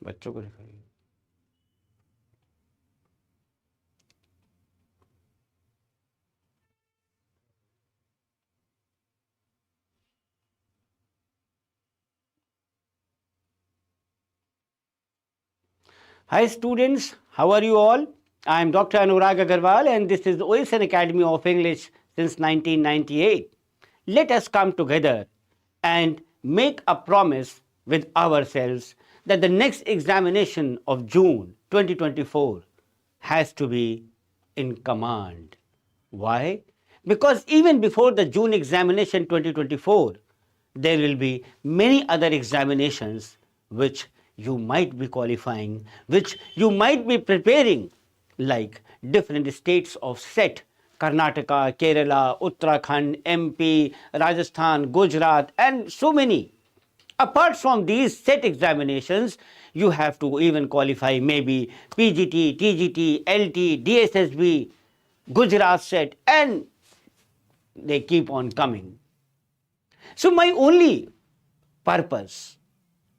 बच्चों को दिखाइए। Hi students, how are you all? I am Dr. Anurag Agarwal and this is the OSN Academy of English since 1998. Let us come together and make a promise with ourselves that the next examination of June 2024 has to be in command. Why? Because even before the June examination 2024, there will be many other examinations which you might be qualifying, which you might be preparing, like different states of set, Karnataka, Kerala, Uttarakhand, MP, Rajasthan, Gujarat, and so many. Apart from these set examinations, you have to even qualify maybe PGT, TGT, LT, DSSB, Gujarat set, and they keep on coming. So my only purpose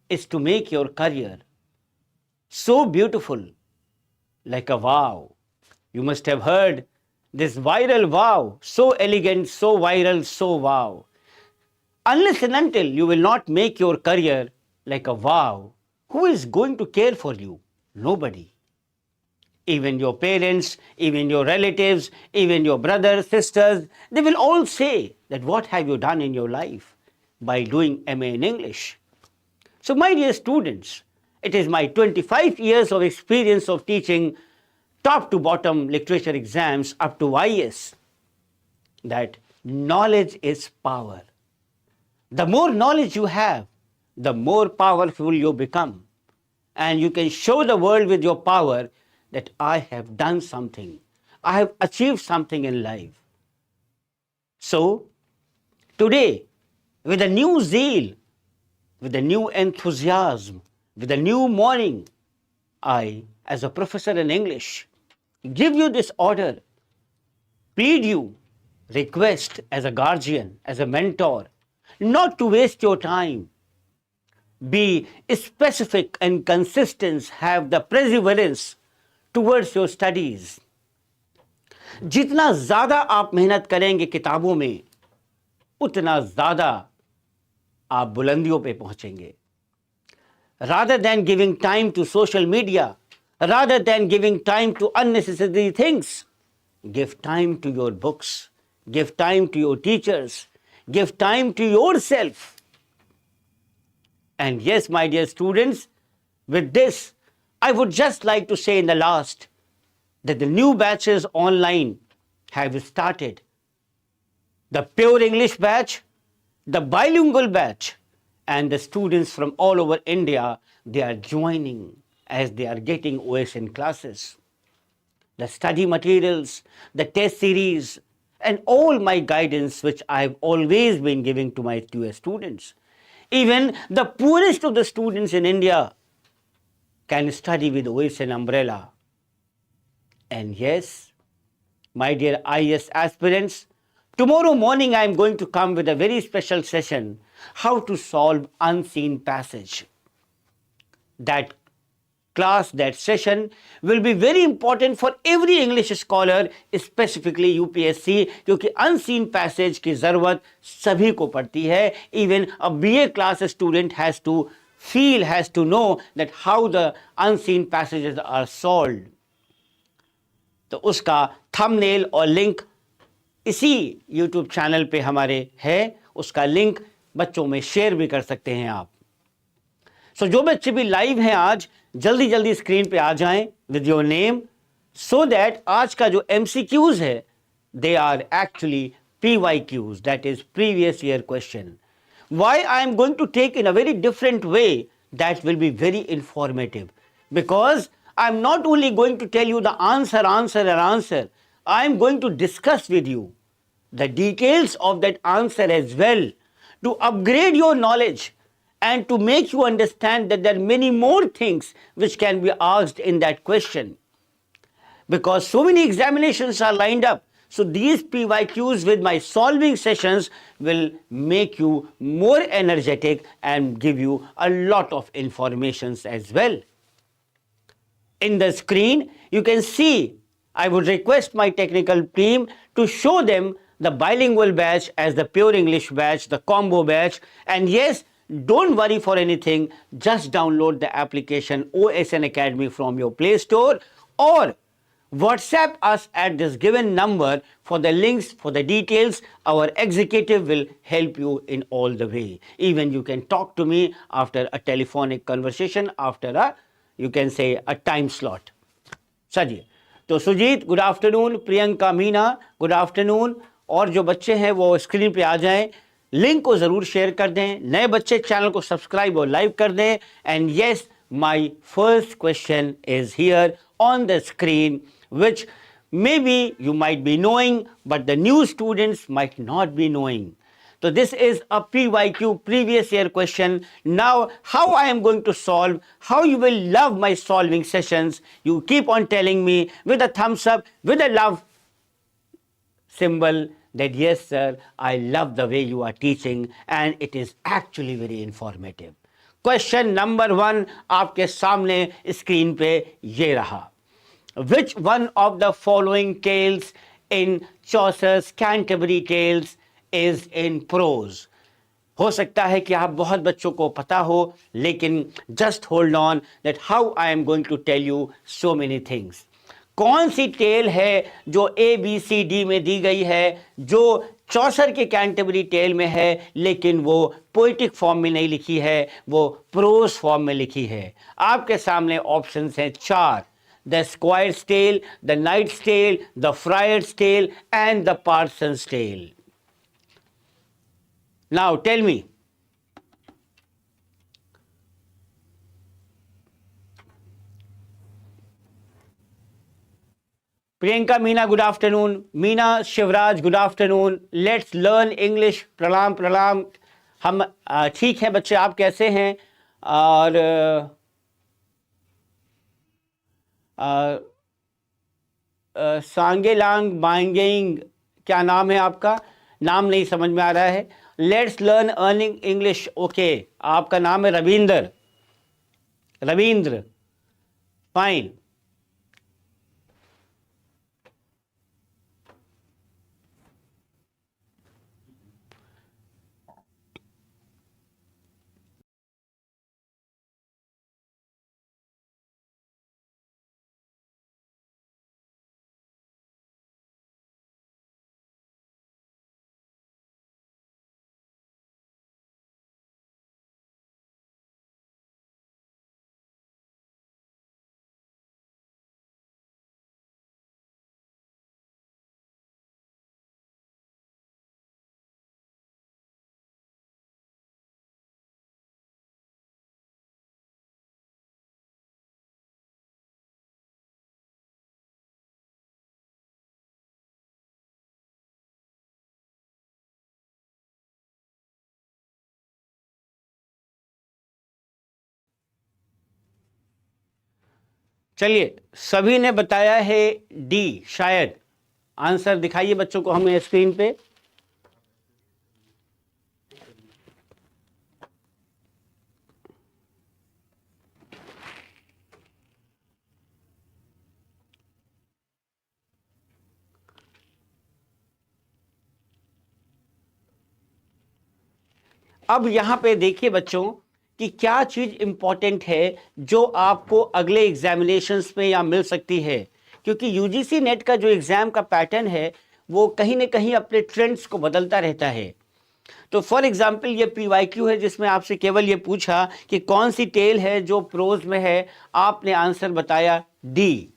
is to make your career so beautiful, like a wow. You must have heard this viral wow, so elegant, so viral, so wow. Unless and until you will not make your career like a wow, who is going to care for you? Nobody. Even your parents, even your relatives, even your brothers, sisters, they will all say that what have you done in your life by doing MA in English? So my dear students, it is my 25 years of experience of teaching top to bottom literature exams up to IS that knowledge is power. The more knowledge you have, the more powerful you become. And you can show the world with your power that I have done something. I have achieved something in life. So, today, with a new zeal, with a new enthusiasm, with a new morning, I, as a professor in English, give you this order, plead you, request as a guardian, as a mentor, not to waste your time. Be specific and consistent, have the perseverance towards your studies. जितना ज़्यादा आप मेहनत करेंगे किताबों में, उतना ज़्यादा आप बुलंदियों पे पहुंचेंगे. Rather than giving time to social media, rather than giving time to unnecessary things, give time to your books, give time to your teachers, give time to yourself. And yes, my dear students, with this, I would just like to say in the last that the new batches online have started. The pure English batch, the bilingual batch, and the students from all over India, they are joining as they are getting OSN classes. The study materials, the test series, and all my guidance which I have always been giving to my students. Even the poorest of the students in India can study with OSN umbrella. And yes, my dear IS aspirants, tomorrow morning I am going to come with a very special session, how to solve unseen passage. That class, that session will be very important for every English scholar, specifically UPSC, क्योंकि unseen passage की ज़रूरत सभी को पड़ती है. Even a BA class student has to feel, has to know that how the unseen passages are solved. तो उसका thumbnail और लिंक इसी YouTube चैनल पे हमारे है. उसका लिंक बच्चों में शेयर भी कर सकते हैं आप. सो जो बच्चे भी लाइव हैं आज, जल्दी जल्दी स्क्रीन पे आ जाएं with your name, so that आज का जो MCQs है they are actually PYQs, that is previous year question. Why I am going to take in a very different way that will be very informative, because I am not only going to tell you the answer, I am going to discuss with you the details of that answer as well, to upgrade your knowledge and to make you understand that there are many more things which can be asked in that question. Because so many examinations are lined up, So these PYQs with my solving sessions will make you more energetic and give you a lot of informations as well. In the screen, you can see, I would request my technical team to show them the bilingual batch as the pure English batch, the combo batch. And yes, don't worry for anything, just download the application OSN Academy from your Play Store or WhatsApp us at this given number for the links, for the details. Our executive will help you in all the way. Even you can talk to me after a telephonic conversation, after a, you can say, a time slot. चलिए, तो Sujit good afternoon, Priyanka Meena good afternoon, और जो बच्चे हैं वो screen पे आ जाएं, लिंक को ज़रूर शेयर कर दें, नए बच्चे चैनल को सब्सक्राइब और लाइक कर दें. And yes, my first question is here on the screen, which maybe you might be knowing, but the new students might not be knowing. So this is a PYQ, previous year question. Now, how I am going to solve, how you will love my solving sessions, you keep on telling me with a thumbs up, with a love symbol, that yes sir, I love the way you are teaching and it is actually very informative. Question number 1 आपके सामने screen पे ये रहा. Which one of the following tales in Chaucer's Canterbury Tales is in prose? हो सकता है कि आप बहुत बच्चों को पता हो, लेकिन just hold on that how I am going to tell you so many things. कौन सी टेल है जो ABCD में दी गई है, जो चौसर के कैंटरबरी टेल में है, लेकिन वो पोइटिक फॉर्म में नहीं लिखी है, वो प्रोज फॉर्म में लिखी है. आपके सामने ऑप्शंस हैं 4: the squire's tale, the knight's tale, the friar's tale and the parson's tale. Now tell me, Priyanka Meena good afternoon, Meena Shivraj good afternoon. Let's learn English. प्रणाम प्रणाम. हम ठीक हैं बच्चे, आप कैसे हैं? और सांगेलांग बांगेंग, क्या नाम है आपका? नाम नहीं समझ में आ रहा है. Let's learn earning English. Okay, आपका नाम है रविंद्र. रविंद्र, फाइन. चलिए, सभी ने बताया है डी. शायद आंसर दिखाइए बच्चों को हमें स्क्रीन पे. अब यहां पे देखिए बच्चों कि क्या चीज इंपॉर्टेंट है जो आपको अगले एग्जामिनेशंस में या मिल सकती है, क्योंकि यूजीसी नेट का जो एग्जाम का पैटर्न है वो कहीं ना कहीं अपने ट्रेंड्स को बदलता रहता है. तो फॉर एग्जाम्पल ये पीवाईक्यू है जिसमें आपसे केवल ये पूछा कि कौन सी टेल है जो प्रोज में है. आपने आंसर बताया डी.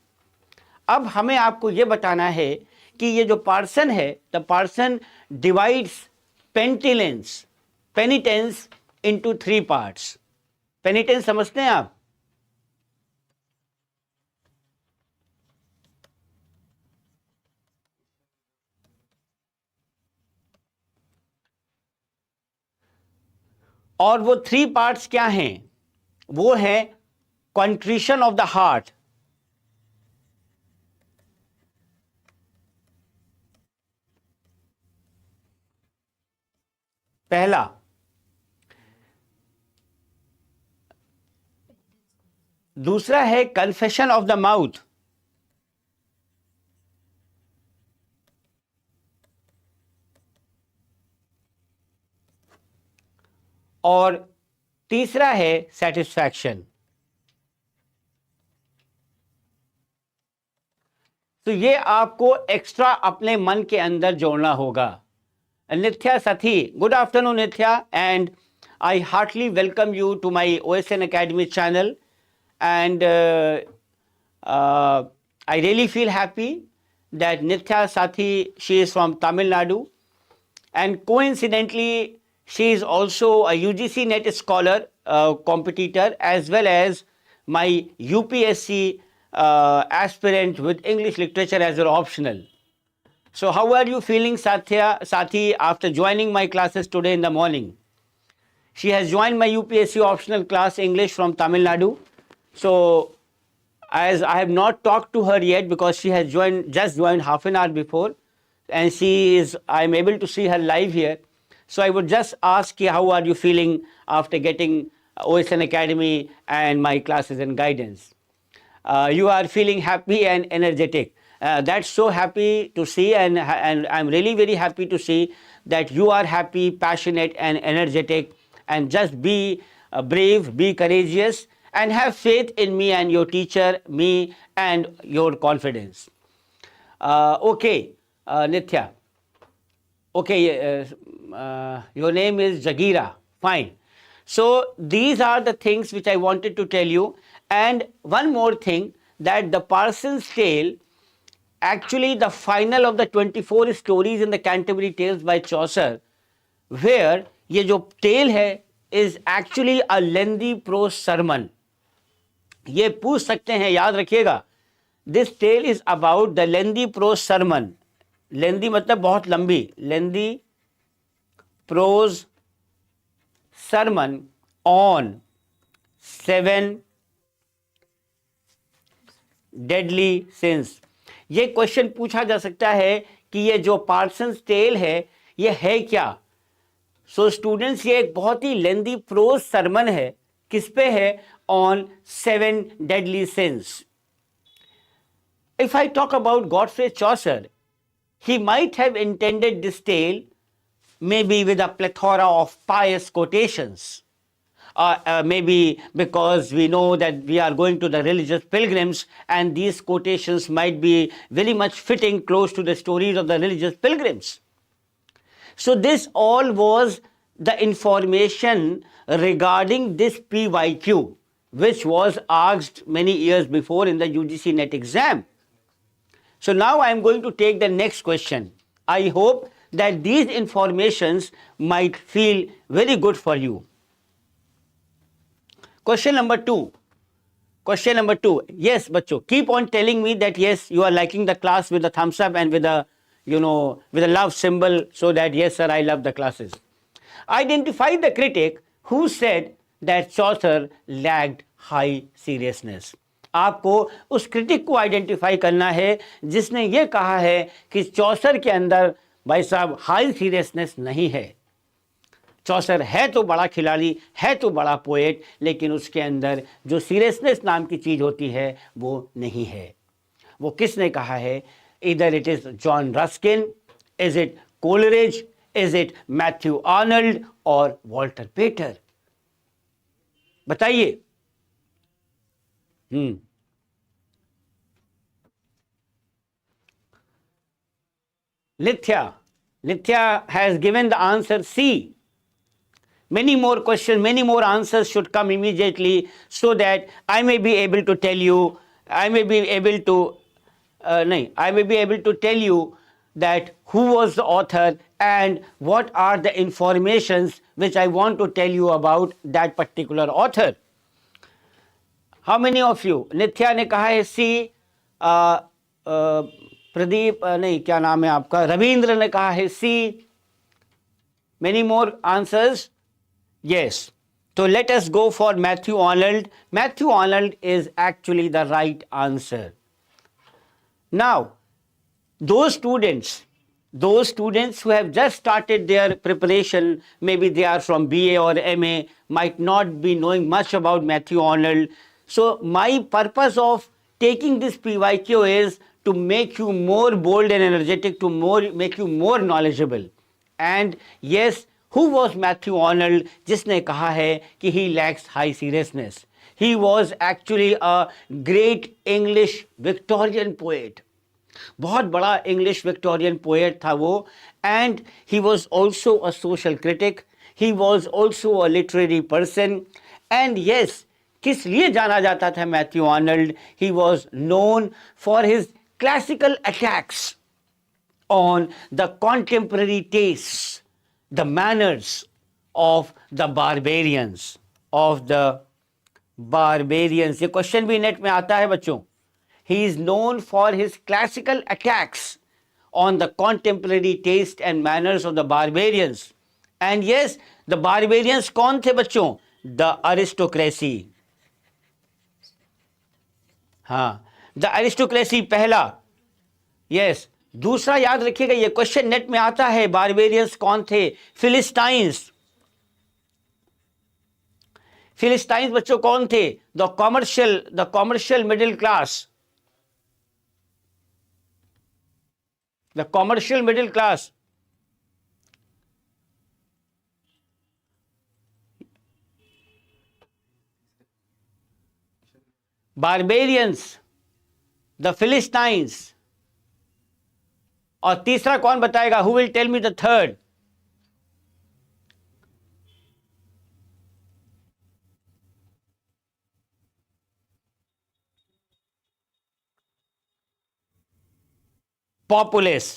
अब हमें आपको ये बताना है कि ये जो पार्सन है, the parson divides penitence into 3 parts. Penitence समझते हैं आप? और वो 3 पार्ट्स क्या हैं? वो है कंट्रीशन ऑफ द हार्ट, पहला, दूसरा है कन्फेशन ऑफ द माउथ, और तीसरा है सेटिस्फैक्शन। तो ये आपको एक्स्ट्रा अपने मन के अंदर जोड़ना होगा। नित्या Sathi, good afternoon Nithya, and I heartily welcome you to my OSN Academy channel, and I really feel happy that Nithya Sathi, she is from Tamil Nadu, and coincidentally she is also a UGC NET scholar competitor, as well as my UPSC aspirant with English literature as an optional. So how are you feeling, Sathi, after joining my classes today in the morning? She has joined my UPSC optional class English from Tamil Nadu. So as I have not talked to her yet, because she has just joined half an hour before, and I am able to see her live here. So I would just ask you, how are you feeling after getting OSN Academy and my classes and guidance? You are feeling happy and energetic. That's so happy to see, and I'm really very happy to see that you are happy, passionate and energetic, and just be brave, be courageous, and have faith in me and your teacher, me and your confidence. Okay, Nithya. Okay, your name is Jagira. Fine. So these are the things which I wanted to tell you. And one more thing, that the Parson's Tale, actually the final of the 24 stories in the Canterbury Tales by Chaucer, where ये जो tale है is actually a lengthy prose sermon. ये पूछ सकते हैं, याद रखिएगा, this tale is about the lengthy prose sermon. Lengthy मतलब बहुत लंबी, lengthy prose sermon on 7 deadly sins. ये क्वेश्चन पूछा जा सकता है कि ये जो पार्सन्स टेल है ये है क्या. सो स्टूडेंट्स, ये एक बहुत ही लेंदी प्रोज सरमन है. किस पे है? On 7 deadly sins. If I talk about Godfrey Chaucer, he might have intended this tale maybe with a plethora of pious quotations. Maybe because we know that we are going to the religious pilgrims, and these quotations might be very much fitting close to the stories of the religious pilgrims. So this all was the information regarding this PYQ, which was asked many years before in the UGC NET exam. So now I am going to take the next question. I hope that these informations might feel very good for you. Question number 2. Question number 2. Yes, bachcho, keep on telling me that yes, you are liking the class with the thumbs up and with a, with a love symbol, so that yes sir, I love the classes. Identify the critic who said that Chaucer lacked high seriousness. आपको उस critic को identify करना है जिसने ये कहा है कि चौसर के अंदर भाई साहब हाई सीरियसनेस नहीं है. चौसर है तो बड़ा खिलाड़ी, है तो बड़ा पोएट, लेकिन उसके अंदर जो सीरियसनेस नाम की चीज होती है वो नहीं है. वो किसने कहा है? इधर it is John Ruskin, is it Coleridge, is it Matthew Arnold और वॉल्टर पेटर? बताइए. Nithya has given the answer C. Many more questions, many more answers should come immediately, so that I may be able to tell you, I may be able to tell you that who was the author and what are the informations which I want to tell you about that particular author. How many of you? Nithya ने कहा है C, Pradeep नहीं, क्या नाम है आपका, रविंद्र ने कहा है C. Many more answers? Yes. So let us go for Matthew Arnold. Matthew Arnold is actually the right answer. Now, those students those students who have just started their preparation, maybe they are from BA or MA, might not be knowing much about Matthew Arnold. So my purpose of taking this PYQ is to make you more bold and energetic, to make you more knowledgeable. And yes, who was Matthew Arnold जिसने कहा है कि he lacks high seriousness? He was actually a great English Victorian poet. बहुत बड़ा English Victorian poet था वो. And he was also a social critic, he was also a literary person. And yes, किस लिए जाना जाता था Matthew Arnold? He was known for his classical attacks on the contemporary tastes, the manners of the barbarians, ये question भी net में आता है बच्चों. He is known for his classical attacks on the contemporary taste and manners of the barbarians. And yes, the barbarians कौन थे बच्चों? The aristocracy. हाँ, the aristocracy पहला. Yes. दूसरा याद रखिएगा, ये क्वेश्चन नेट में आता है. बारबेरियंस कौन थे? फिलिस्टाइंस. फिलिस्टाइंस बच्चों कौन थे? The commercial middle class. The commercial middle class. Barbarians, the philistines. और तीसरा कौन बताएगा? Who will tell me the third? Populace.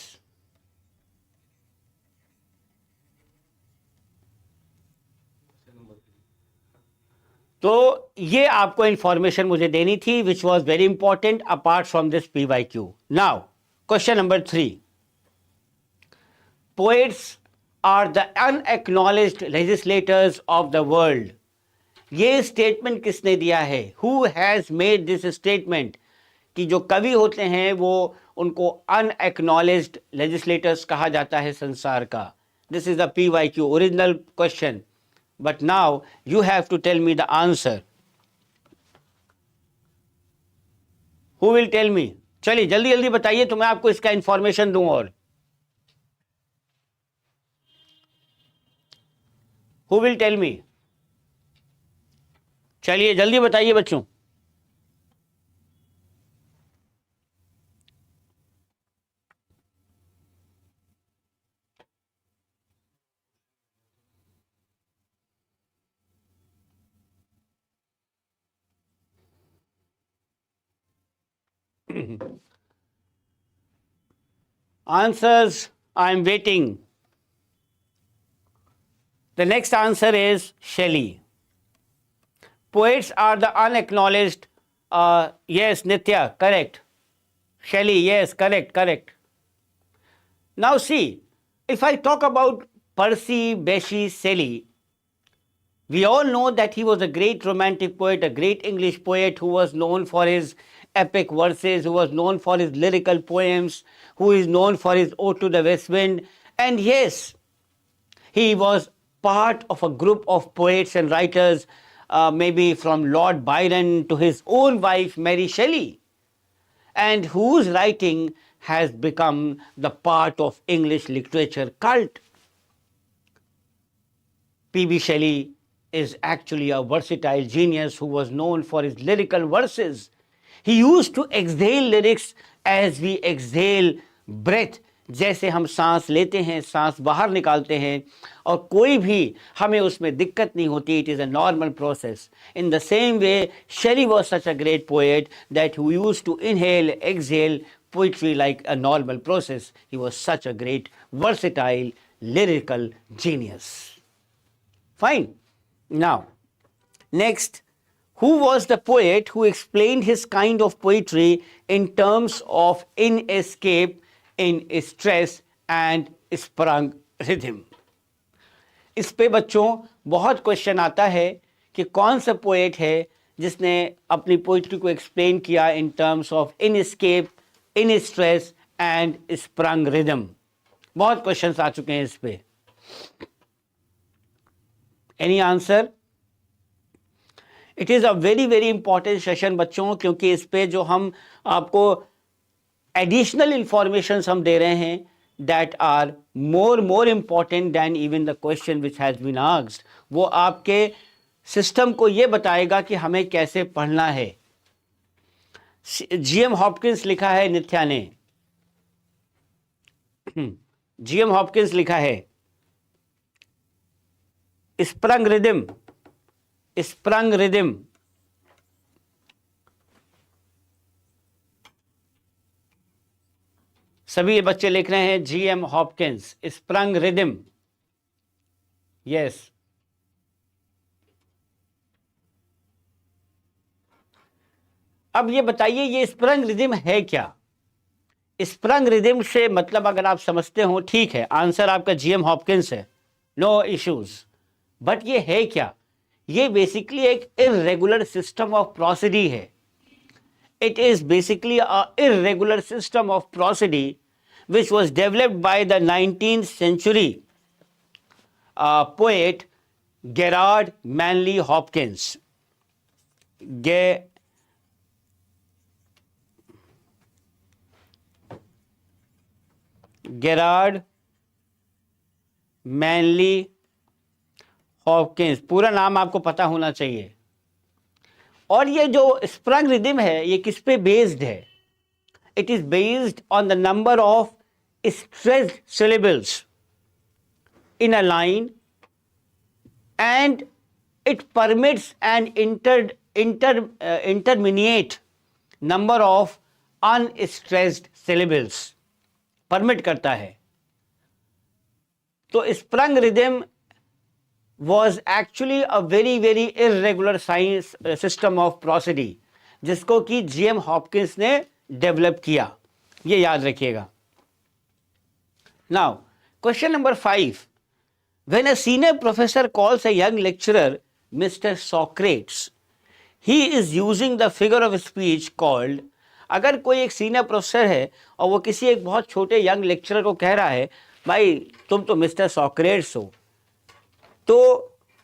तो ये आपको इंफॉर्मेशन मुझे देनी थी, which was very important apart from this PYQ. Now question number 3. Poets are the unacknowledged legislators of the world. ये स्टेटमेंट किसने दिया है? Who has made this statement? कि जो कवि होते हैं वो उनको unacknowledged legislators कहा जाता है संसार का. This is the PYQ original question, but now you have to tell me the answer. Who will tell me? चलिए जल्दी जल्दी बताइए तो मैं आपको इसका इंफॉर्मेशन दूं. और Who will tell me? चलिए जल्दी बताइए बच्चों. Answers, I am waiting. The next answer is Shelley. Poets are the unacknowledged. Yes, Nitya, correct. Shelley, yes, correct. Now see, if I talk about Percy Bysshe Shelley, we all know that he was a great romantic poet, a great English poet who was known for his epic verses, who was known for his lyrical poems, who is known for his Ode to the West Wind. And yes, he was part of a group of poets and writers, maybe from Lord Byron to his own wife Mary Shelley, and whose writing has become the part of English literature cult. P.B. Shelley is actually a versatile genius who was known for his lyrical verses. He used to exhale lyrics as we exhale breath. जैसे हम सांस लेते हैं, सांस बाहर निकालते हैं, और कोई भी हमें उसमें दिक्कत नहीं होती. It is a normal process. In the same way, Shelley was such a great poet that he used to inhale, exhale poetry like a normal process. He was such a great, versatile, lyrical genius. Fine. Now, next, who was the poet who explained his kind of poetry in terms of in escape, in stress and sprung rhythm? इस पे बच्चों बहुत question आता है कि कौन सा poet है जिसने अपनी पोइट्री को एक्सप्लेन किया in terms of in escape, in stress and sprung rhythm. बहुत क्वेश्चंस आ चुके हैं इस पे। Any answer? It is a very very important session बच्चों, क्योंकि इस पे जो हम आपको एडिशनल इंफॉर्मेशन हम दे रहे हैं that are more important than even the question which has been asked. वो आपके सिस्टम को ये बताएगा कि हमें कैसे पढ़ना है। जीएम हॉपकिंस लिखा है नित्या ने, जीएम हॉपकिंस लिखा है स्प्रंग रिदम, स्प्रंग रिदम। सभी ये बच्चे लिख रहे हैं GM Hopkins sprung rhythm. Yes, अब ये बताइए ये स्प्रंग रिदम है क्या? स्प्रंग रिदम से मतलब अगर आप समझते हो ठीक है, आंसर आपका जीएम हॉपकिंस है, नो इश्यूज। बट ये है क्या? ये बेसिकली एक इर्रेगुलर सिस्टम ऑफ प्रोसीडी है। It is basically a irregular system of prosody which was developed by the 19th century poet Gerard Manley Hopkins. Gerard Manley Hopkins, पूरा नाम आपको पता होना चाहिए। और ये जो स्प्रंग रिदम है ये किस पे बेस्ड है? It is based on the number of stressed syllables in a line and it permits an intermediate number of unstressed syllables, permit करता है। तो sprung rhythm was actually a very very irregular science system of prosody जिसको कि GM Hopkins ने develop किया, ये याद रखिएगा। Now, question number 5. When a senior professor calls a young lecturer Mr. Socrates, he is using the figure of speech called, अगर कोई एक सीनियर प्रोफेसर है और वो किसी एक बहुत छोटे यंग लेक्चरर को कह रहा है भाई तुम तो मिस्टर सॉक्रेट्स हो, तो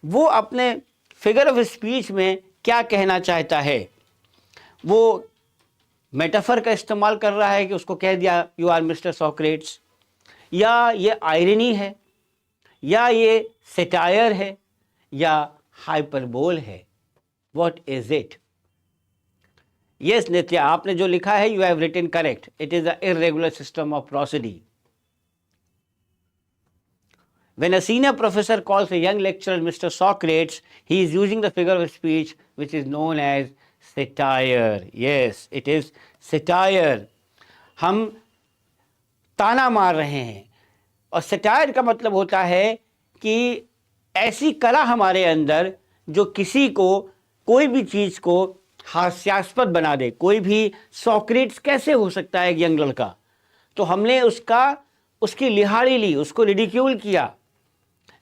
वो अपने फिगर ऑफ स्पीच में क्या कहना चाहता है? वो मेटाफर का इस्तेमाल कर रहा है कि उसको कह दिया यू आर मिस्टर सॉक्रेट्स, या ये आयरनी है, या ये सेटायर है, या हाइपरबोल है? What is it? Yes Nitya, आपने जो लिखा है you have written correct, it is a irregular system of prosody. When a senior professor calls a young lecturer Mr. Socrates, he is using the figure of speech which is known as satire. Yes, it is satire. हम ताना मार रहे हैं, और satire का मतलब होता है कि ऐसी कला हमारे अंदर जो किसी को कोई भी चीज़ को हास्यास्पद बना दे। कोई भी सॉक्रेट्स कैसे हो सकता है एक यंग लड़का, तो हमने उसकी लिहाड़ी ली, उसको रिडिक्यूल किया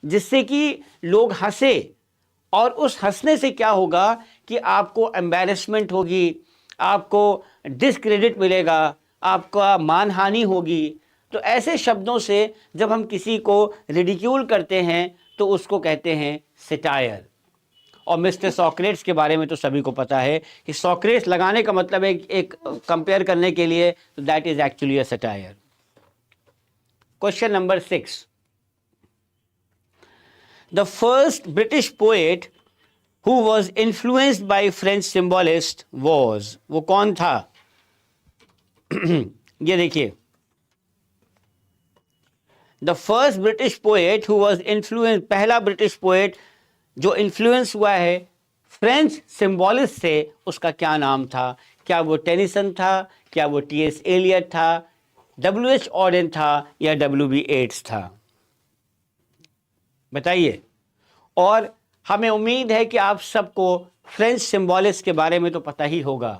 जिससे कि लोग हंसे, और उस हंसने से क्या होगा कि आपको एम्बैरेसमेंट होगी, आपको डिसक्रेडिट मिलेगा, आपका मानहानि होगी। तो ऐसे शब्दों से जब हम किसी को रिडिक्यूल करते हैं तो उसको कहते हैं सटायर। और मिस्टर सॉक्रेट्स के बारे में तो सभी को पता है कि सॉक्रेट्स लगाने का मतलब एक कंपेयर करने के लिए, तो that is actually a satire. Question number 6. The first British poet who was influenced by French symbolist was, वो कौन था? ये देखिए, the first British poet who was influence, पहला ब्रिटिश पोएट जो इन्फ्लुएंस हुआ है फ्रेंच सिम्बॉलिस्ट से, उसका क्या नाम था? क्या वो टेनिसन था, क्या वो टी.एस. एलियट था, W.H. ऑडेन था, या W.B. येट्स था? बताइए। और हमें उम्मीद है कि आप सबको फ्रेंच सिम्बॉलिस्ट के बारे में तो पता ही होगा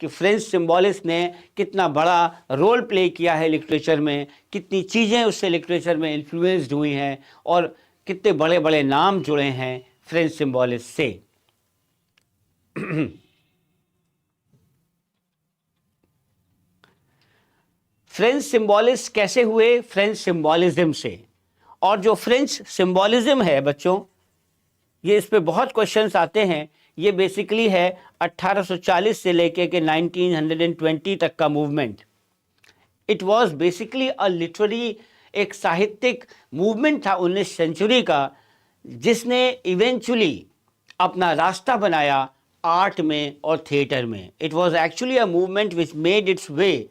कि फ्रेंच सिम्बॉलिस्ट ने कितना बड़ा रोल प्ले किया है लिटरेचर में, कितनी चीज़ें उससे लिटरेचर में इन्फ्लुएंस्ड हुई हैं, और कितने बड़े बड़े नाम जुड़े हैं फ्रेंच सिम्बॉलिस्ट से। फ्रेंच सिंबॉलिस्ट कैसे हुए? फ्रेंच सिंबॉलिज्म से। और जो फ्रेंच सिंबॉलिज्म है बच्चों, ये इस पे बहुत क्वेश्चंस आते हैं। ये बेसिकली है 1840 से लेके के 1920 तक का movement. It was basically a literary, एक साहित्यिक मूवमेंट था 19 सेंचुरी का, जिसने इवेंचुअली अपना रास्ता बनाया आर्ट में और थिएटर में। It was actually a movement which made its way,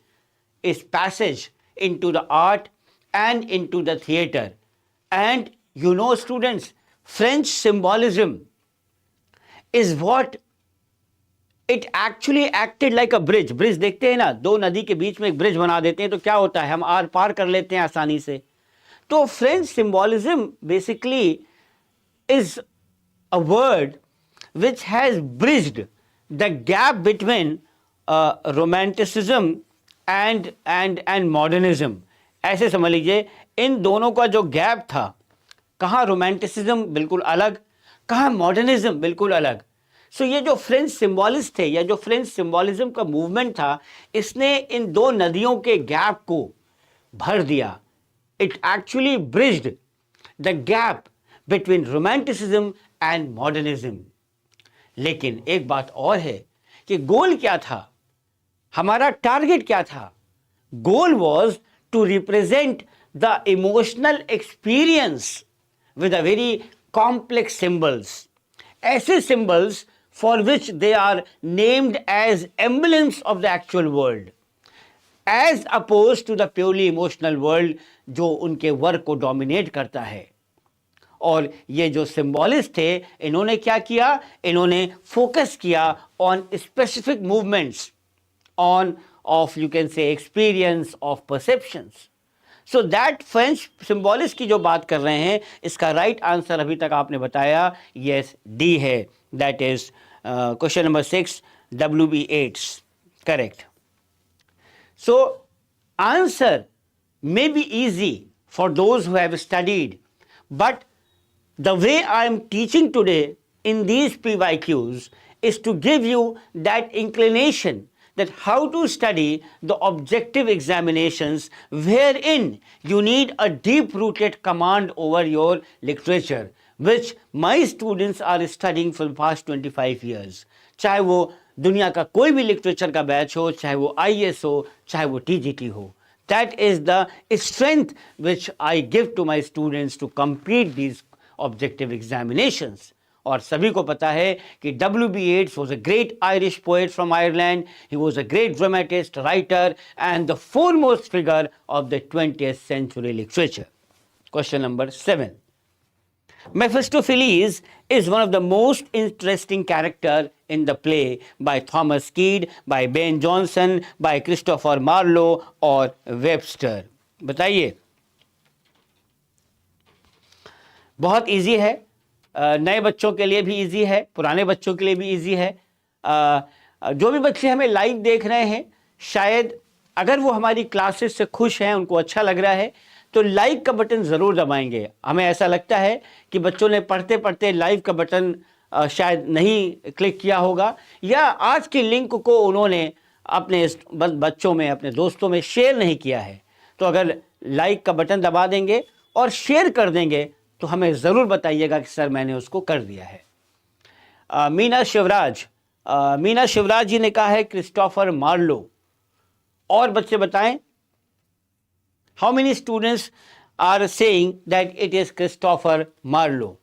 इस passage into the art and into the theater. And you know students, French symbolism is what it actually acted like a bridge. Bridge देखते हैं ना, दो नदी के बीच में एक bridge बना देते हैं तो क्या होता है, हम आर पार कर लेते हैं आसानी से। तो French symbolism basically is a word which has bridged the gap between romanticism and modernism. ऐसे समझ लीजिए, इन दोनों का जो गैप था, कहाँ रोमांटिसिज्म बिल्कुल अलग, कहाँ मॉडर्निज्म बिल्कुल अलग। सो ये जो फ्रेंच सिंबॉलिस्ट थे या जो फ्रेंच सिंबॉलिज्म का मूवमेंट था, इसने इन दो नदियों के गैप को भर दिया। It actually bridged the gap between romanticism and modernism. लेकिन एक बात और है कि गोल क्या था, हमारा टारगेट क्या था? Goal was to represent the emotional experience with a very complex symbols, ऐसे symbols for which they are named as emblems of the actual world, as opposed to the purely emotional world जो उनके work को dominate करता है। और ये जो सिंबॉलिस्ट थे, इन्होंने क्या किया? इन्होंने फोकस किया on specific movements, on of you can say experience of perceptions. So that French symbolist की जो बात कर रहे हैं, इसका राइट आंसर अभी तक आपने बताया यस डी है, that is question number 6 WB Yeats correct. So answer may be easy for those who have studied, but the way I am teaching today in these PYQs is to give you that inclination that how to study the objective examinations wherein you need a deep-rooted command over your literature, which my students are studying for the past 25 years. चाहे वो दुनिया का कोई भी literature का batch हो, चाहे वो IAS हो, चाहे वो TGT हो. That is the strength which I give to my students to complete these objective examinations. और सभी को पता है कि W.B. Yeats was a great Irish poet from Ireland. He was a great dramatist, writer, and the foremost figure of the 20th century literature. Question number 7. Mephistopheles is one of the most interesting characters in the play by Thomas Keed, by Ben Jonson, by Christopher Marlowe और Webster. बताइए. बहुत easy है, नए बच्चों के लिए भी easy है, पुराने बच्चों के लिए भी इजी है. जो भी बच्चे हमें लाइव देख रहे हैं, शायद अगर वो हमारी क्लासेस से खुश हैं, उनको अच्छा लग रहा है, तो लाइक का बटन ज़रूर दबाएंगे. हमें ऐसा लगता है कि बच्चों ने पढ़ते पढ़ते लाइव का बटन शायद नहीं क्लिक किया होगा, या आज की लिंक को उन्होंने अपने बच्चों में, अपने दोस्तों में शेयर नहीं किया है. तो अगर लाइक का बटन दबा देंगे और शेयर कर देंगे तो हमें ज़रूर बताइएगा कि सर मैंने उसको कर दिया है. मीना शिवराज जी ने कहा है क्रिस्टोफर मार्लो. और बच्चे बताएं, how many students are saying that it is Christopher Marlowe?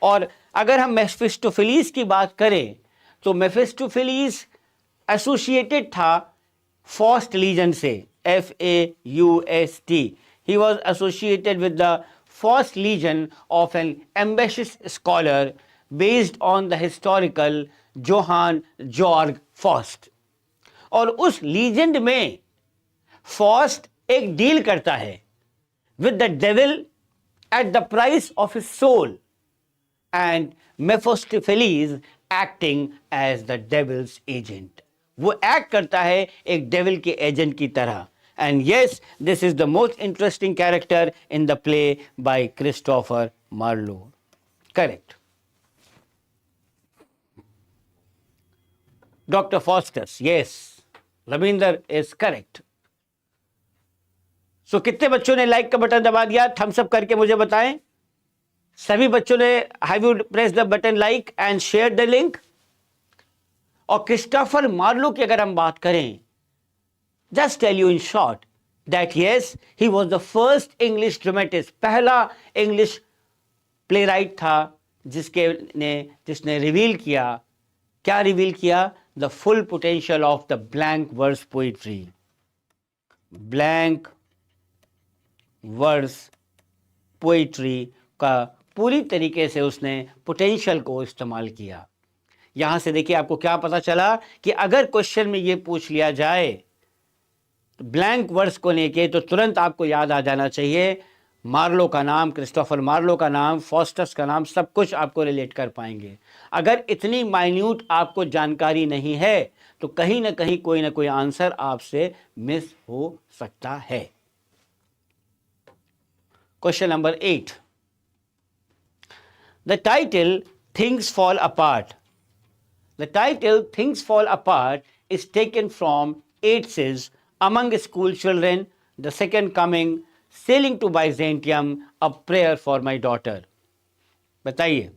और अगर हम मेफिस्टोफेलीस की बात करें तो मेफिस्टोफेलीस एसोसिएटेड था फॉस्ट लीजन से, FAUST. He was associated with the Faust Legion of an ambitious scholar based on the historical Johann Georg Faust. और उस लीजेंड में फॉस्ट एक डील करता है with the devil at the price of his soul, and Mephistopheles acting as the devil's agent. वो act करता है एक डेविल के एजेंट की तरह. And yes, this is the most interesting character in the play by Christopher Marlowe. Correct. Dr. Faustus, yes. Rabinder is correct. सो कितने बच्चों ने लाइक का बटन दबा दिया? थम्स अप करके मुझे बताएं। सभी बच्चों ने have you press the button like and share the link? और क्रिस्टोफर मार्लो की अगर हम बात करें, just tell you in short that yes he was the first English dramatist, पहला इंग्लिश प्लेराइट था जिसने रिवील किया, क्या रिवील किया? The full potential of the blank verse poetry. Blank verse poetry का पूरी तरीके से उसने पोटेंशियल को इस्तेमाल किया। यहां से देखिए आपको क्या पता चला कि अगर क्वेश्चन में यह पूछ लिया जाए ब्लैंक वर्स को लेके, तो तुरंत आपको याद आ जाना चाहिए मार्लो का नाम, क्रिस्टोफर मार्लो का नाम, फॉस्टस का नाम, सब कुछ आपको रिलेट कर पाएंगे। अगर इतनी माइन्यूट आपको जानकारी नहीं है तो कहीं ना कहीं कोई ना कोई आंसर आपसे मिस हो सकता है। Question number 8, the title things fall apart. The title Things Fall Apart is taken from Yeats's Among School Children, The Second Coming, Sailing to Byzantium, A Prayer for My Daughter। बताइए,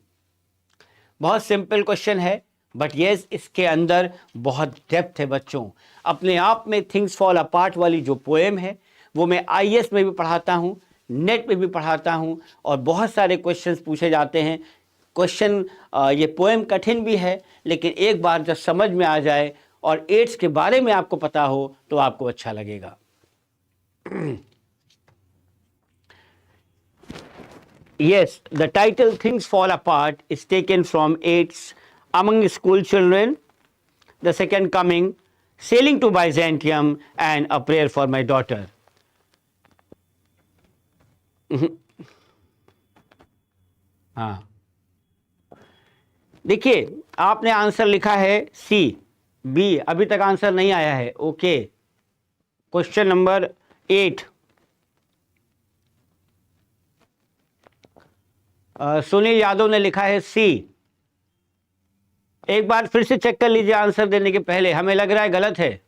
बहुत simple question है, but yes इसके अंदर बहुत depth है बच्चों। अपने आप में थिंग्स फॉल अपार्ट वाली जो पोएम है वो मैं आईएएस में भी पढ़ाता हूँ, नेट में भी पढ़ाता हूँ, और बहुत सारे क्वेश्चंस पूछे जाते हैं। क्वेश्चन ये पोएम कठिन भी है, लेकिन एक बार जब समझ में आ जाए और एड्स के बारे में आपको पता हो तो आपको अच्छा लगेगा। Yes, the title Things Fall Apart is taken from Yeats' Among School Children, The Second Coming, Sailing to Byzantium, and A Prayer for My Daughter। हाँ, देखिए आपने आंसर लिखा है सी, बी अभी तक आंसर नहीं आया है। Okay, question number 8, Sunil Yadav ने लिखा है सी। एक बार फिर से चेक कर लीजिए आंसर देने के पहले, हमें लग रहा है गलत है।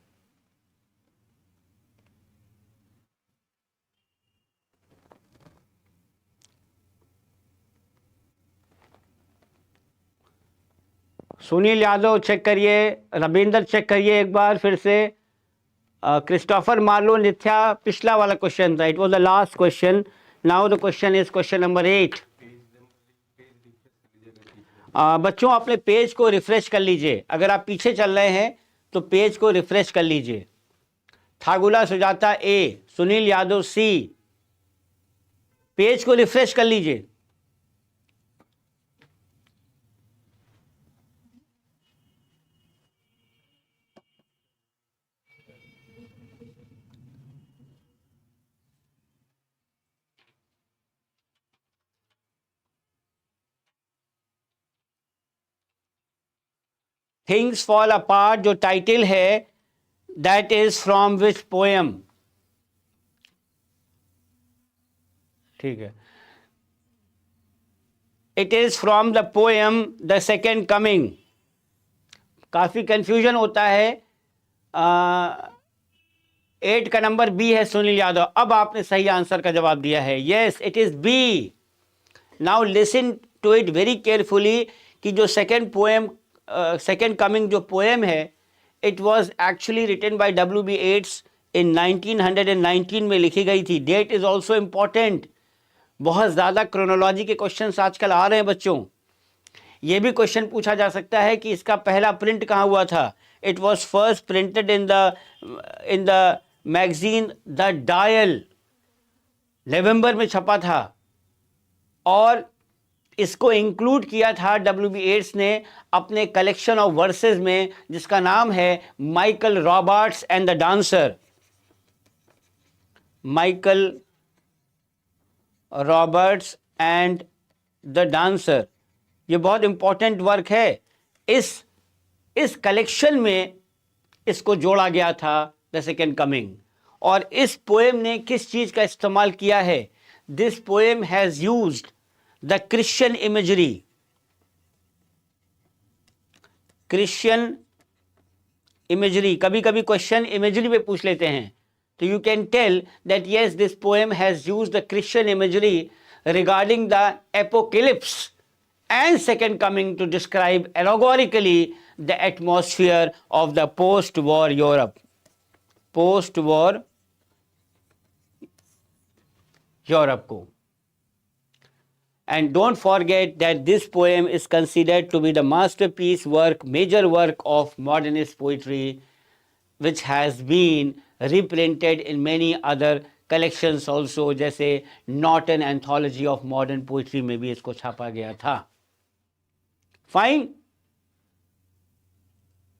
सुनील यादव चेक करिए, रविंदर चेक करिए एक बार फिर से। क्रिस्टोफर मार्लो निथ्या पिछला वाला क्वेश्चन था, it was the last question. Now the question is question number 8। बच्चों अपने पेज को रिफ्रेश कर लीजिए, अगर आप पीछे चल रहे हैं तो पेज को रिफ्रेश कर लीजिए। थागुला सुजाता ए, सुनील यादव सी, पेज को रिफ्रेश कर लीजिए। थिंग्स फॉल अपार्ट जो टाइटल है, that is from which poem? ठीक है, it is from the poem the second coming. काफी कंफ्यूजन होता है। 8 का नंबर बी है सुनील यादव। अब आपने सही आंसर का जवाब दिया है, yes it is B. Now listen to it very carefully कि जो सेकेंड पोएम, सेकेंड कमिंग जो पोएम है, it was actually written by WB Yeats in 1919 में लिखी गई थी। Date is also important. बहुत ज़्यादा क्रोनोलॉजी के क्वेश्चंस आजकल आ रहे हैं बच्चों। ये भी क्वेश्चन पूछा जा सकता है कि इसका पहला प्रिंट कहाँ हुआ था। It was first printed in the magazine the Dial, नवंबर में छपा था, और इसको इंक्लूड किया था WB येट्स ने अपने कलेक्शन ऑफ वर्सेस में, जिसका नाम है Michael Roberts and the dancer. Michael Roberts and the dancer, ये बहुत इंपॉर्टेंट वर्क है। इस कलेक्शन में इसको जोड़ा गया था, द सेकेंड कमिंग। और इस पोएम ने किस चीज का इस्तेमाल किया है? This poem has used the Christian imagery. Christian imagery, कभी कभी क्वेश्चन इमेजरी पे पूछ लेते हैं, So you can tell that yes, this poem has used the Christian imagery regarding the apocalypse and second coming to describe allegorically the atmosphere of the post-war Europe. Post-war Europe को. And don't forget that this poem is considered to be the masterpiece work, major work of modernist poetry, which has been reprinted in many other collections also, जैसे Norton Anthology of Modern Poetry में भी इसको छापा गया था. Fine.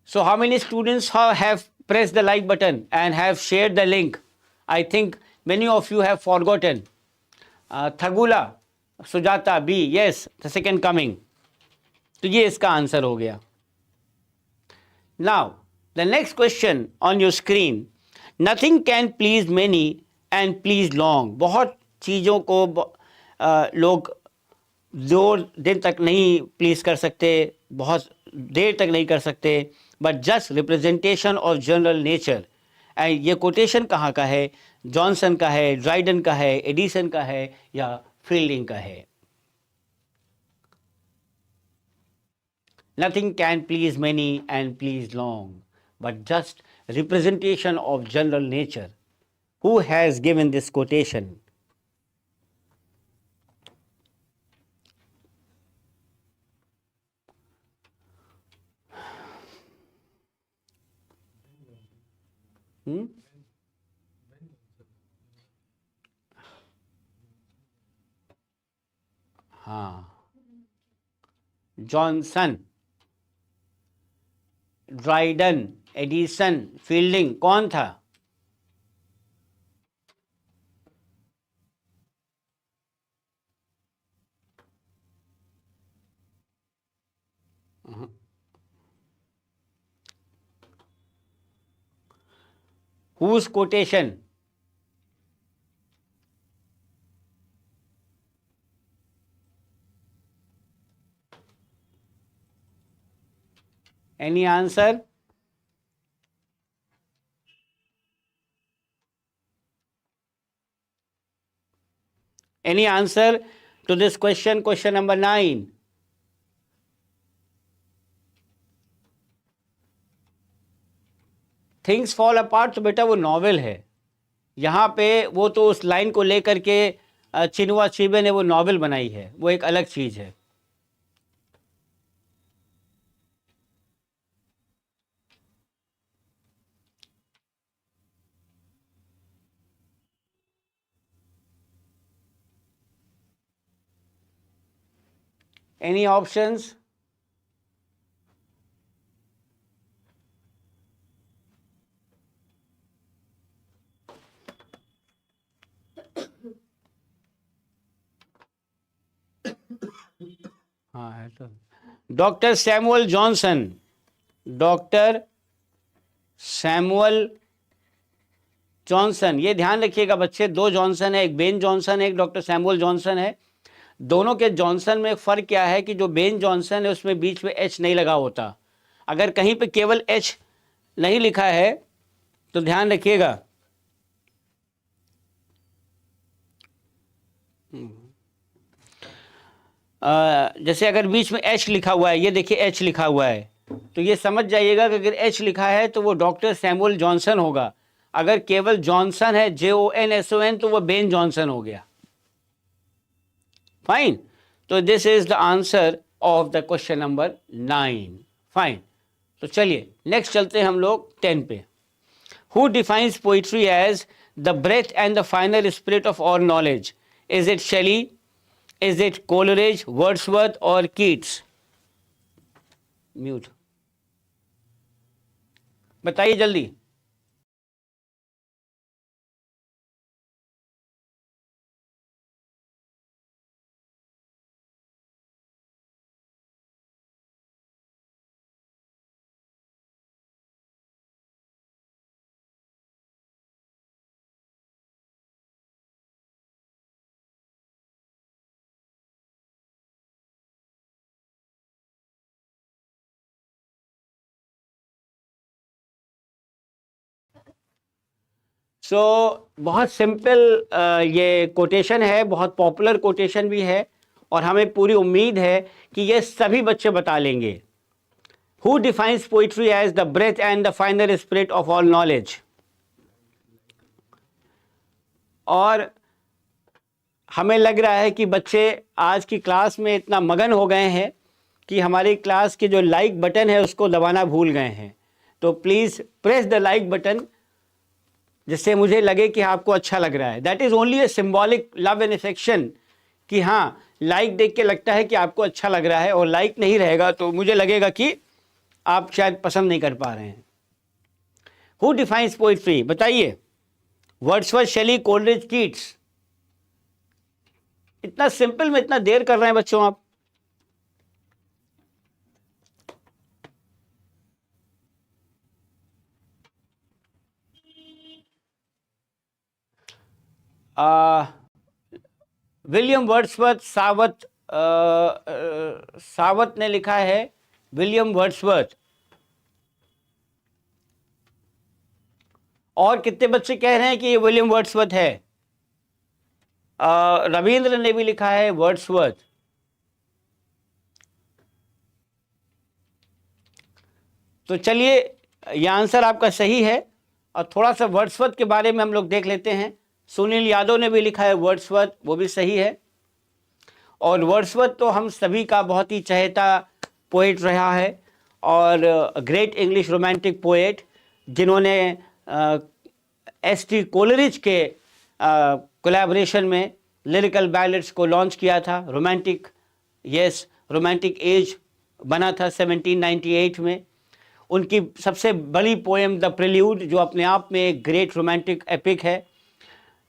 So how many students have pressed the like button and have shared the link? I think many of you have forgotten. Thagula, Sujata B, yes, the second coming. तो ये इसका answer हो गया. Now, the next question on your screen. Nothing can please many and please long. बहुत चीज़ों को लोग जोर दिन तक नहीं प्लीज कर सकते, बहुत देर तक नहीं कर सकते, but just representation of general nature. And ये कोटेशन कहाँ का है? जॉनसन का है, ड्राइडन का है, एडिसन का है या फील्डिंग का है? Nothing can please many and please long, but just representation of general nature. Who has given this quotation? हाँ, जॉनसन, ड्राइडन, एडिसन, फील्डिंग, कौन था? Whose quotation? Any answer? Any answer to this question, question number 9? Things fall apart तो बेटा वो novel है. यहाँ पे वो तो उस लाइन को लेकर के चिनुआ अचीबे ने वो नॉवेल बनाई है, वो एक अलग चीज़ है. Any options? हाँ है तो doctor Samuel Johnson. Doctor Samuel Johnson, ये ध्यान रखिएगा बच्चे, दो जॉनसन है, एक बेन जॉनसन है, एक डॉक्टर सैमुअल जॉनसन है. दोनों के जॉनसन में फ़र्क क्या है कि जो बेन जॉनसन है उसमें बीच में एच नहीं लगा होता. अगर कहीं पे केवल एच नहीं लिखा है तो ध्यान रखिएगा. जैसे अगर बीच में एच लिखा हुआ है, ये देखिए एच लिखा हुआ है, तो ये समझ जाइएगा कि अगर एच लिखा है तो वो डॉक्टर सैमुअल जॉनसन होगा. अगर केवल जॉनसन है, JONSON, तो वो बेन जॉनसन हो गया. फाइन. तो this is the answer of the question number 9. Fine. तो चलिए नेक्स्ट चलते हैं हम लोग 10 पे. Who defines poetry as the breath and the final spirit of all knowledge? Is it Shelley, is it Coleridge, Wordsworth और Keats? Mute. बताइए जल्दी. बहुत सिंपल ये कोटेशन है, बहुत पॉपुलर कोटेशन भी है और हमें पूरी उम्मीद है कि ये सभी बच्चे बता लेंगे। Who defines poetry as the breath and the final spirit of all knowledge? और हमें लग रहा है कि बच्चे आज की क्लास में इतना मगन हो गए हैं कि हमारी क्लास के जो लाइक बटन है उसको दबाना भूल गए हैं। तो please press the like button, जिससे मुझे लगे कि आपको अच्छा लग रहा है। That is only A symbolic love and affection, कि हाँ, लाइक देख के लगता है कि आपको अच्छा लग रहा है, और लाइक नहीं रहेगा तो मुझे लगेगा कि आप शायद पसंद नहीं कर पा रहे हैं। हु डिफाइंस पोइट्री, बताइए। वर्ड्सवर्थ, शेली, कोलरिज, कीट्स। इतना सिंपल में इतना देर कर रहे हैं बच्चों आप। विलियम वर्ड्सवर्थ, सावत ने लिखा है विलियम वर्ड्सवर्थ। और कितने बच्चे कह रहे हैं कि ये विलियम वर्ड्सवर्थ है? रविंद्र ने भी लिखा है वर्ड्सवर्थ। तो चलिए, यह आंसर आपका सही है। और थोड़ा सा वर्ड्सवर्थ के बारे में हम लोग देख लेते हैं। सुनील यादव ने भी लिखा है वर्ड्सवर्थ, वो भी सही है। और वर्ड्सवर्थ तो हम सभी का बहुत ही चहेता पोएट रहा है और ग्रेट इंग्लिश रोमांटिक पोएट, जिन्होंने एस.टी. कोलरिज के कोलैबोरेशन में लिरिकल बैलेट्स को लॉन्च किया था। रोमांटिक एज बना था 1798 में। उनकी सबसे बड़ी पोएम द प्रिल्यूड, जो अपने आप में एक ग्रेट रोमांटिक एपिक है,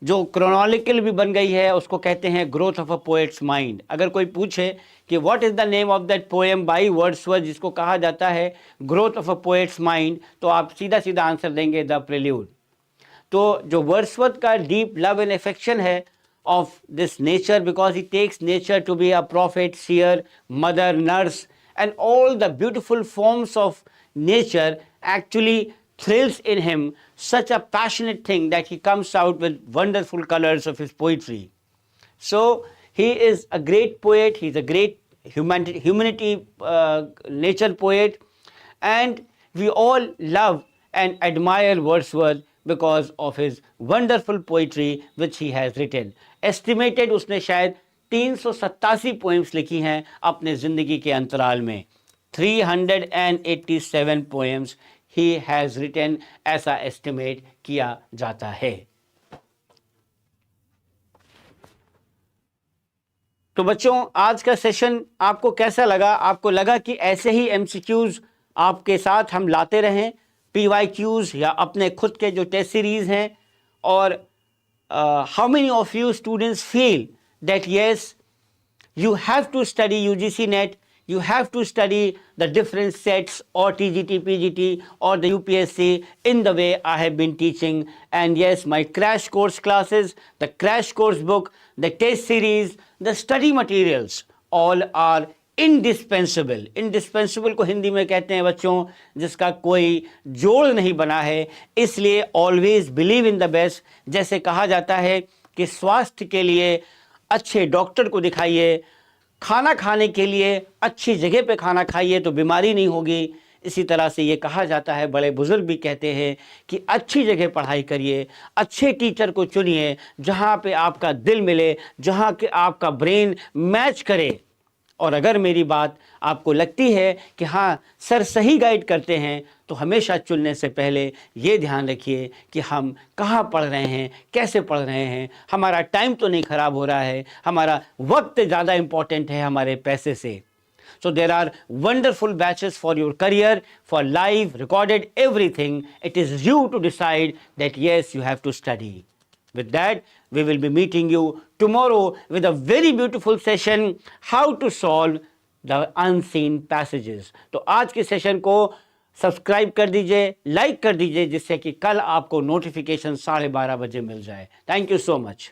जो क्रोनोलिकल भी बन गई है, उसको कहते हैं growth of a poets mind. अगर कोई पूछे कि what is the name of that poem by Wordsworth, जिसको कहा जाता है growth of a poets mind, तो आप सीधा सीधा आंसर देंगे द प्रिल्यूड। तो जो वर्ड्सवर्थ का डीप लव एंड अफेक्शन है of this nature, because he takes nature to be a prophet, seer, mother, nurse and all the beautiful forms of nature, actually thrills in him such a passionate thing that he comes out with wonderful colors of his poetry. So he is a great poet, he is a great humanity nature poet, and we all love and admire Wordsworth because of his wonderful poetry which he has written. Estimated उसने शायद 387 poems लिखी हैं अपने ज़िंदगी के अंतराल में। 387 poems he has written, ऐसा एस्टिमेट किया जाता है। तो बच्चों, आज का सेशन आपको कैसा लगा? आपको लगा कि ऐसे ही MCQs आपके साथ हम लाते रहें, PYQs या अपने खुद के जो टेस्ट सीरीज हैं? और how many of you students feel that yes, you have to study UGC NET, you have to study the different sets or TGT, PGT or the UPSC in the way I have been teaching? And yes, my crash course classes, the crash course book, the test series, the study materials, all are indispensable. Indispensable को हिंदी में कहते हैं बच्चों जिसका कोई जोड़ नहीं बना है। इसलिए always believe in the best। जैसे कहा जाता है कि स्वास्थ्य के लिए अच्छे डॉक्टर को दिखाइए, खाना खाने के लिए अच्छी जगह पे खाना खाइए तो बीमारी नहीं होगी। इसी तरह से ये कहा जाता है, बड़े बुजुर्ग भी कहते हैं कि अच्छी जगह पढ़ाई करिए, अच्छे टीचर को चुनिए, जहाँ पे आपका दिल मिले, जहाँ के आपका ब्रेन मैच करे। और अगर मेरी बात आपको लगती है कि हाँ सर सही गाइड करते हैं, तो हमेशा चुनने से पहले ये ध्यान रखिए कि हम कहाँ पढ़ रहे हैं, कैसे पढ़ रहे हैं, हमारा टाइम तो नहीं ख़राब हो रहा है, हमारा वक्त ज़्यादा इम्पॉर्टेंट है हमारे पैसे से। So there are wonderful batches for your career, for live, recorded, everything. It is you to decide that yes, you have to study. With that, we will be meeting you tomorrow with a very beautiful session, how to solve the unseen passages. तो आज के session को subscribe कर दीजिए, like कर दीजिए, जिससे कि कल आपको नोटिफिकेशन 12:30 बजे मिल जाए। Thank you so much.